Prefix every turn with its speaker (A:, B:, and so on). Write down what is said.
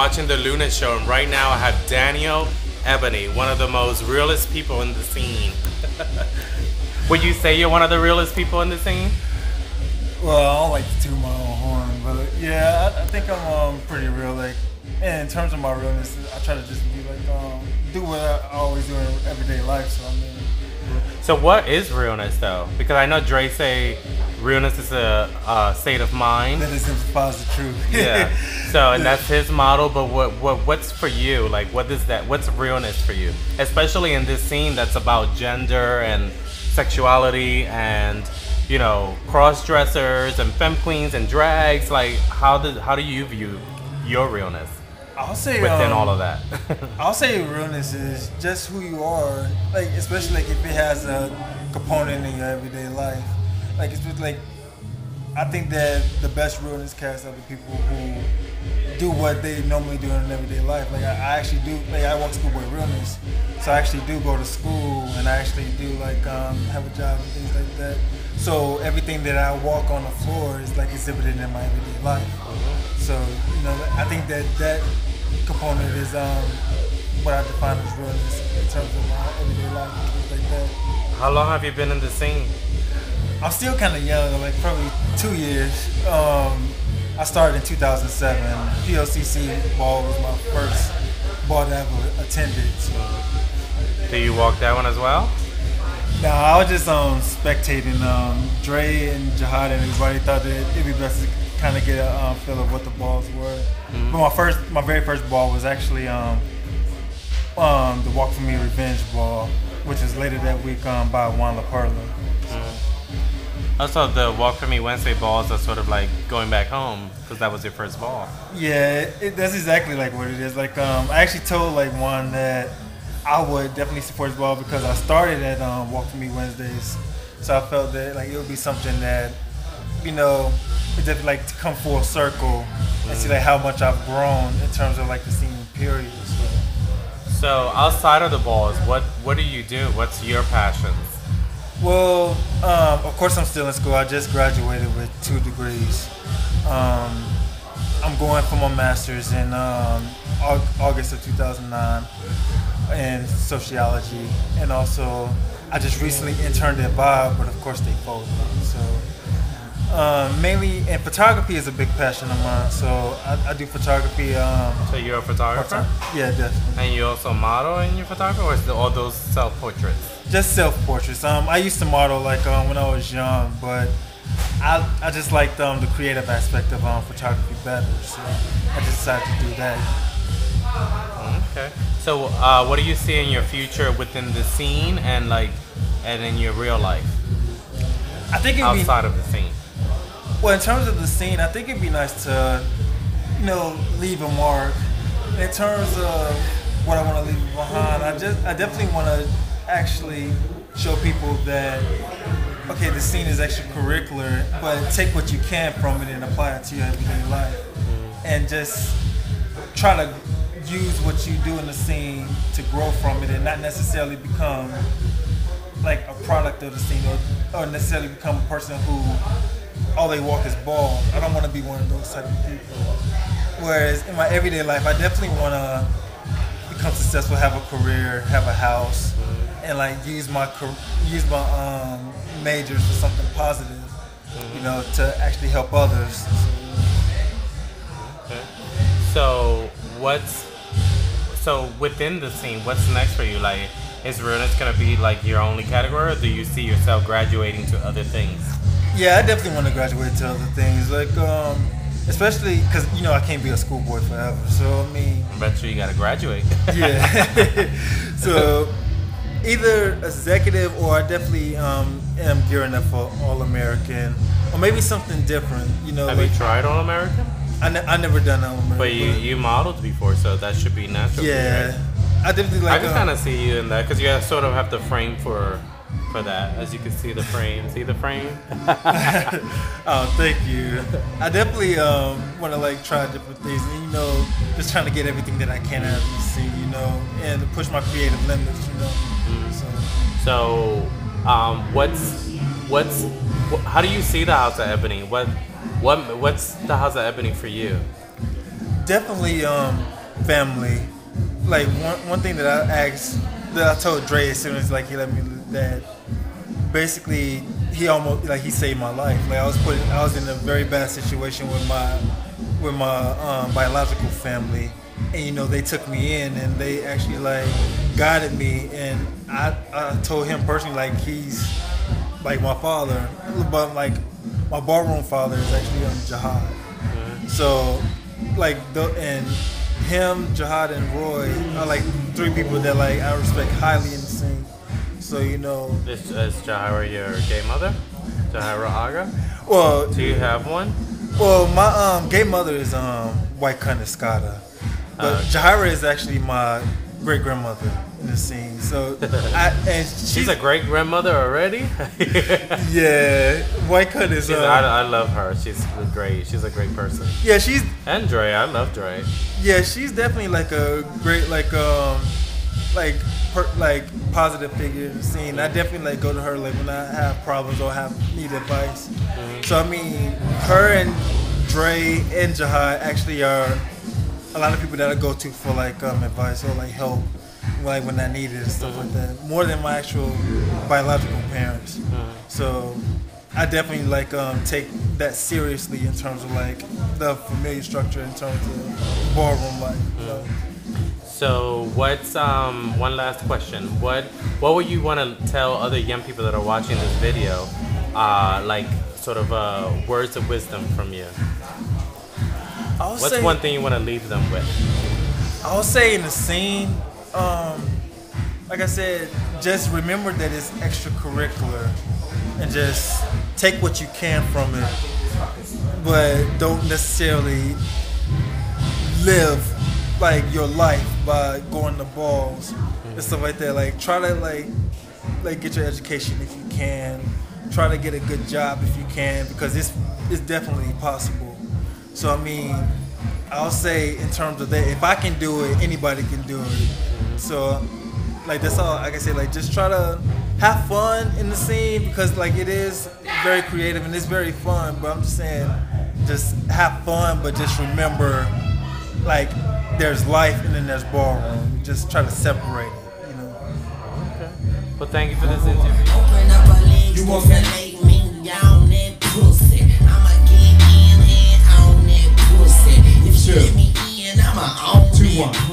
A: watching the Luna Show, and right now I have Daniel Ebony, one of the most realest people in the scene. Would you say you're one of the realest people in the scene?
B: Well, I don't like to toot my own horn, but yeah, I think I'm pretty real. Like, and in terms of my realness, I try to just be like, do what I always do in everyday life. So I mean.
A: So what is realness though? Because I know Dre say realness is a state of mind.
B: That exemplifies the truth.
A: Yeah. So and that's his model. But what's for you? Like what is that? What's realness for you? Especially in this scene that's about gender and sexuality and cross dressers and femme queens and drags. Like how do you view your realness?
B: I'll say
A: within all of that.
B: I'll say realness is just who you are. Like especially like if it has a component in your everyday life. Like it's like I think that the best realness casts are the people who do what they normally do in everyday life. Like I actually do. Like I walk school with realness, so I actually do go to school and I actually do like have a job and things like that. So everything that I walk on the floor is like exhibited in my everyday life. So I think that component is what I define as realness in terms of my everyday life and things like that.
A: How long have you been in the scene?
B: I'm still kind of young, like probably 2 years. I started in 2007. PLCC ball was my first ball that I ever attended. So.
A: Do you walk that one as well?
B: No, I was just spectating. Dre and Jihad and everybody thought that it'd be best to kind of get a feel of what the balls were. Mm-hmm. But my very first ball was actually the Walk For Me Revenge ball, which is later that week by Juan La Parla.
A: Also, the Walk For Me Wednesday balls are sort of like going back home because that was your first ball.
B: Yeah, that's exactly like what it is. Like I actually told like Juan that I would definitely support his ball because I started at Walk For Me Wednesdays, so I felt that like it would be something that it definitely like to come full circle and see like how much I've grown in terms of like the scene period.
A: So outside of the balls, what do you do? What's your passions?
B: Well, of course I'm still in school. I just graduated with 2 degrees. I'm going for my master's in August of 2009 in sociology, and also I just recently interned at Bob, but of course they folded. So mainly, and photography is a big passion of mine. So I do photography.
A: So you're a photographer?
B: Yeah, definitely.
A: And you also model in your photography, or is it all those self-portraits?
B: Just self-portraits. I used to model like when I was young, but I just liked the creative aspect of photography better. So I just decided to do that.
A: Okay. So what do you see in your future within the scene and in your real life?
B: I think it'd
A: outside of the scene.
B: Well, in terms of the scene, I think it'd be nice to, leave a mark. In terms of what I want to leave behind, I definitely want to actually show people that, okay, the scene is extracurricular, but take what you can from it and apply it to your everyday life. And just try to use what you do in the scene to grow from it and not necessarily become like a product of the scene or necessarily become a person who all they walk is balls. I don't want to be one of those type of people. Whereas in my everyday life, I definitely want to become successful, have a career, have a house, and like use my majors for something positive, to actually help others.
A: Okay. So within the scene, what's next for you? Like, is realness gonna be like your only category, or do you see yourself graduating to other things?
B: Yeah, I definitely want to graduate to other things, like especially because I can't be a schoolboy forever. So I mean,
A: I bet you gotta graduate.
B: Yeah. So either executive, or I definitely am gearing up for All American, or maybe something different.
A: Have you tried All American?
B: I never done All American.
A: But you modeled before, so that should be natural.
B: Yeah,
A: right?
B: I definitely like.
A: I can kind of see you in that because you sort of have the frame for that. As you can see the frame. See the frame?
B: Oh, thank you. I definitely want to try different things, and just trying to get everything that I can out of the scene, and to push my creative limits,
A: So, how do you see the House of Ebony? What's the House of Ebony for you?
B: definitely family. Like one thing that I asked, that I told Dre as soon as like he let me that basically he almost like he saved my life. Like I was in a very bad situation with my biological family, and you know they took me in and they actually like guided me, and I told him personally like he's like my father, but like my ballroom father is actually Jihad. So like and him, Jihad, and Roy are like three people that like I respect highly in the scene. So you know,
A: Is Jahira your gay mother? Jahira Aga?
B: well,
A: Do you have one?
B: well, my gay mother is White Escada, but Jahira is actually my great grandmother in the scene. So
A: She's a great grandmother already.
B: yeah, White Cut is.
A: I love her. She's great. She's a great person.
B: Yeah, she's.
A: And Dre, I love Dre.
B: Yeah, she's definitely like a great like positive figure in the scene. I definitely like go to her like when I have problems or need advice. So I mean, her and Dre and Jihad actually are a lot of people that I go to for like advice or like help, like when I need it and stuff like that. More than my actual biological parents. So I definitely like take that seriously in terms of like the familiar structure in terms of ballroom life. You know?
A: So what's one last question? What would you want to tell other young people that are watching this video, like sort of words of wisdom from you? What's one thing you want to leave them with?
B: I would say in the scene, like I said, just remember that it's extracurricular and just take what you can from it, but don't necessarily live like your life by going to balls and stuff like that. Like try to like get your education if you can. Try to get a good job if you can, because it's definitely possible. So I mean, I'll say in terms of that, if I can do it, anybody can do it. So like that's all I can say. Like just try to have fun in the scene, because like it is very creative and it's very fun. But I'm just saying, just have fun, but just remember, like there's life and then there's ballroom. Just try to separate it, you know.
A: Okay. Well, thank you for this interview.
C: You want to make me down that pussy? I'ma get in and on that pussy. If she let me in, I'ma own it. 2-1.